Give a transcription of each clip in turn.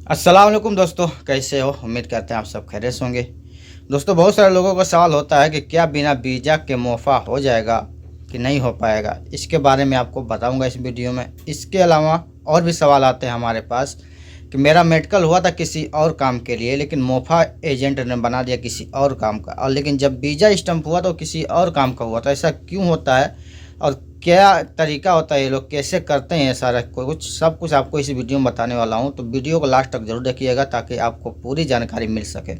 अस्सलाम वालेकुम दोस्तों, कैसे हो? उम्मीद करते हैं आप सब खैरियत से होंगे। दोस्तों, बहुत सारे लोगों का सवाल होता है कि क्या बिना वीज़ा के मुआफ़ा हो जाएगा कि नहीं हो पाएगा। इसके बारे में आपको बताऊंगा इस वीडियो में। इसके अलावा और भी सवाल आते हैं हमारे पास कि मेरा मेडिकल हुआ था किसी और काम के लिए, लेकिन मुआफ़ा एजेंट ने बना दिया किसी और काम का, और लेकिन जब वीज़ा स्टम्प हुआ तो किसी और काम का हुआ। तो ऐसा क्यों होता है और क्या तरीका होता है, ये लोग कैसे करते हैं, ये सारा कुछ सब कुछ आपको इस वीडियो में बताने वाला हूँ। तो वीडियो को लास्ट तक जरूर देखिएगा ताकि आपको पूरी जानकारी मिल सके।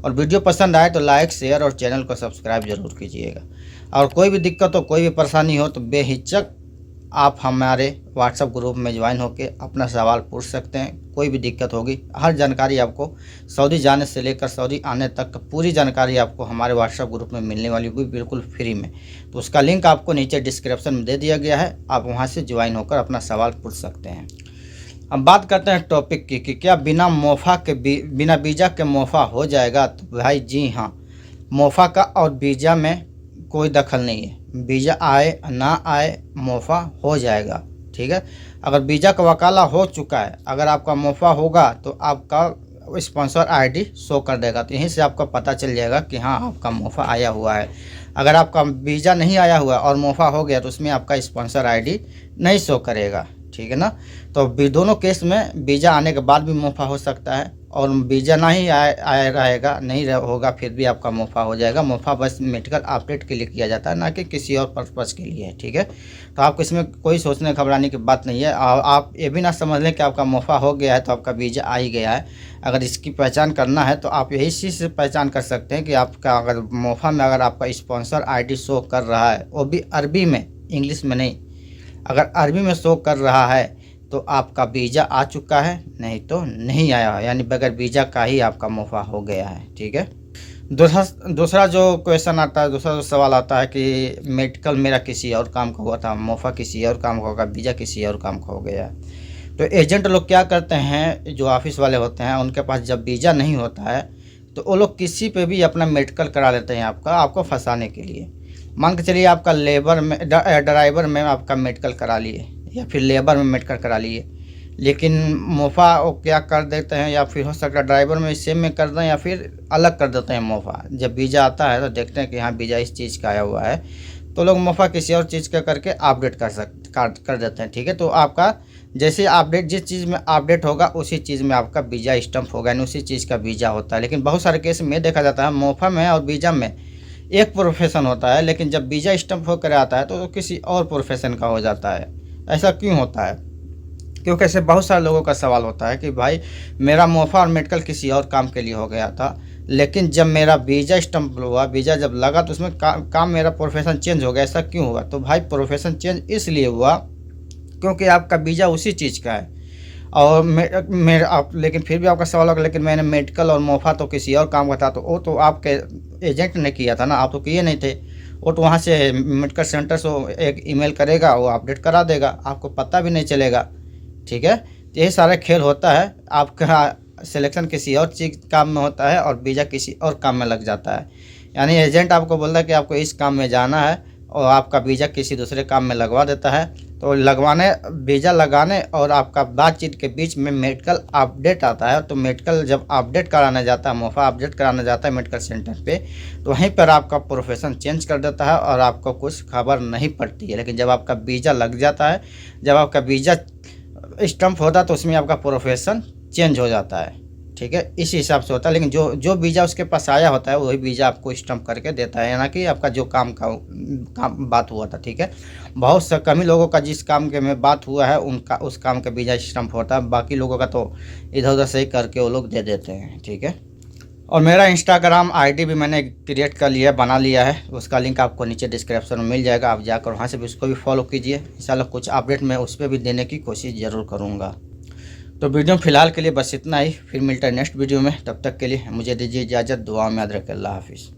और वीडियो पसंद आए तो लाइक, शेयर और चैनल को सब्सक्राइब जरूर कीजिएगा। और कोई भी दिक्कत हो, कोई भी परेशानी हो तो बेहिचक आप हमारे व्हाट्सएप ग्रुप में ज्वाइन होकर अपना सवाल पूछ सकते हैं। कोई भी दिक्कत होगी, हर जानकारी आपको सऊदी जाने से लेकर सऊदी आने तक पूरी जानकारी आपको हमारे व्हाट्सएप ग्रुप में मिलने वाली होगी, बिल्कुल फ्री में। तो उसका लिंक आपको नीचे डिस्क्रिप्शन में दे दिया गया है, आप वहां से ज्वाइन होकर अपना सवाल पूछ सकते हैं। अब बात करते हैं टॉपिक की कि क्या बिना बिना वीज़ा के मुआफ़ा हो जाएगा। तो भाई जी हाँ, मुआफ़ा का और वीज़ा में कोई दखल नहीं है। वीज़ा आए ना आए मुआफ़ा हो जाएगा, ठीक है। अगर वीज़ा का वकाला हो चुका है, अगर आपका मुआफ़ा होगा तो आपका स्पॉन्सर आईडी शो कर देगा, तो यहीं से आपको पता चल जाएगा कि हाँ आपका मुआफ़ा आया हुआ है। अगर आपका वीज़ा नहीं आया हुआ और मुआफ़ा हो गया तो उसमें आपका स्पॉन्सर आईडी नहीं शो करेगा, ठीक है ना। तो दोनों केस में वीज़ा आने के बाद भी मुआफ़ा हो सकता है, और वीज़ा नहीं आया रहेगा, नहीं होगा, फिर भी आपका मुआफ़ा हो जाएगा। मुआफ़ा बस मेडिकल अपडेट के लिए किया जाता है, ना कि किसी और पर्पज़ के लिए, ठीक है। तो आपको इसमें कोई सोचने घबराने की बात नहीं है। और आप ये भी ना समझ लें कि आपका मुआफ़ा हो गया है तो आपका वीज़ा आ ही गया है। अगर इसकी पहचान करना है तो आप यही चीज़ से पहचान कर सकते हैं कि आपका अगर मुआफ़ा में अगर आपका स्पॉन्सर आई शो कर रहा है, वो भी अरबी में, इंग्लिश में नहीं, अगर अरबी में शो कर रहा है तो आपका वीज़ा आ चुका है, नहीं तो नहीं आया है, यानी बगैर वीज़ा का ही आपका मुआफ़ा हो गया है, ठीक है। दूसरा जो क्वेश्चन आता है, दूसरा जो सवाल आता है कि मेडिकल मेरा किसी और काम का हुआ था, मुआफ़ा किसी और काम का होगा, वीज़ा किसी और काम का हो गया है। तो एजेंट लोग क्या करते हैं, जो ऑफिस वाले होते हैं, उनके पास जब वीज़ा नहीं होता है तो वो लोग किसी पे भी अपना मेडिकल करा लेते हैं आपको फंसाने के लिए। मान के चलिए आपका लेबर में ड्राइवर में आपका मेडिकल करा लिए, या फिर लेबर में मेडिकल करा लिए, लेकिन मुआफ़ा वो क्या कर देते हैं, या फिर हो सकता है ड्राइवर में सेम में कर दें या फिर अलग कर देते हैं मुआफ़ा। जब वीज़ा आता है तो देखते हैं कि हाँ वीज़ा इस चीज़ का आया हुआ है, तो लोग मुआफ़ा किसी और चीज़ का करके अपडेट कर देते हैं, ठीक है। तो आपका जैसे अपडेट, जिस चीज़ में अपडेट होगा उसी चीज़ में आपका वीज़ा स्टम्प होगा, यानी उसी चीज़ का वीज़ा होता है। लेकिन बहुत सारे केस में देखा जाता है मुआफ़ा में और वीज़ा में एक प्रोफेशन होता है, लेकिन जब वीज़ा स्टम्प होकर आता है तो किसी और प्रोफेशन का हो जाता है। ऐसा क्यों होता है? क्योंकि ऐसे बहुत सारे लोगों का सवाल होता है कि भाई मेरा मुआफ़ा और मेडिकल किसी और काम के लिए हो गया था, लेकिन जब मेरा वीज़ा स्टम्प हुआ, वीज़ा जब लगा तो उसमें काम मेरा प्रोफेशन चेंज हो गया। ऐसा क्यों हुआ? तो भाई प्रोफेशन चेंज इसलिए हुआ क्योंकि आपका वीज़ा उसी चीज़ का है, और मेरा आप, लेकिन फिर भी आपका सवाल होगा लेकिन मैंने मेडिकल और मुआफ़ा तो किसी और काम का था। तो वो तो आपके एजेंट ने किया था ना, आप तो किए नहीं थे। वो तो वहाँ से मेडिकल सेंटर से एक ईमेल करेगा, वो अपडेट करा देगा, आपको पता भी नहीं चलेगा, ठीक है। तो यही सारा खेल होता है। आपका सिलेक्शन किसी और चीज़ काम में होता है और वीज़ा किसी और काम में लग जाता है। यानी एजेंट आपको बोलता है कि आपको इस काम में जाना है, और आपका वीज़ा किसी दूसरे काम में लगवा देता है। तो वीज़ा लगाने और आपका बातचीत के बीच में मेडिकल अपडेट आता है। तो मेडिकल जब अपडेट कराने जाता है, मुआफ़ा अपडेट कराने जाता है मेडिकल सेंटर पे, तो वहीं पर आपका प्रोफेशन चेंज कर देता है और आपको कुछ खबर नहीं पड़ती है। लेकिन जब आपका वीज़ा लग जाता है, जब आपका वीज़ा स्टम्प होता है तो उसमें आपका प्रोफेशन चेंज हो जाता है, ठीक है। इस हिसाब से होता है। लेकिन जो वीज़ा उसके पास आया होता है वही वीज़ा आपको स्टम्प करके देता है, यानी कि आपका जो काम बात हुआ था, ठीक है। बहुत से कम ही लोगों का जिस काम के में बात हुआ है उनका उस काम का वीज़ा स्टम्प होता है, बाकी लोगों का तो इधर उधर से ही करके वो लोग दे देते हैं, ठीक है। और मेरा इंस्टाग्राम आईडी भी मैंने क्रिएट कर लिया है, बना लिया है, उसका लिंक आपको नीचे डिस्क्रिप्शन में मिल जाएगा, आप जाकर वहाँ से भी उसको भी फॉलो कीजिए। इंशाल्लाह कुछ अपडेट मैं उस पर भी देने की कोशिश ज़रूर करूँगा। तो वीडियो फ़िलहाल के लिए बस इतना ही, फिर मिलता है नेक्स्ट वीडियो में। तब तक के लिए मुझे दीजिए इजाज़त, दुआ में याद रखें। अल्लाह हाफिज़।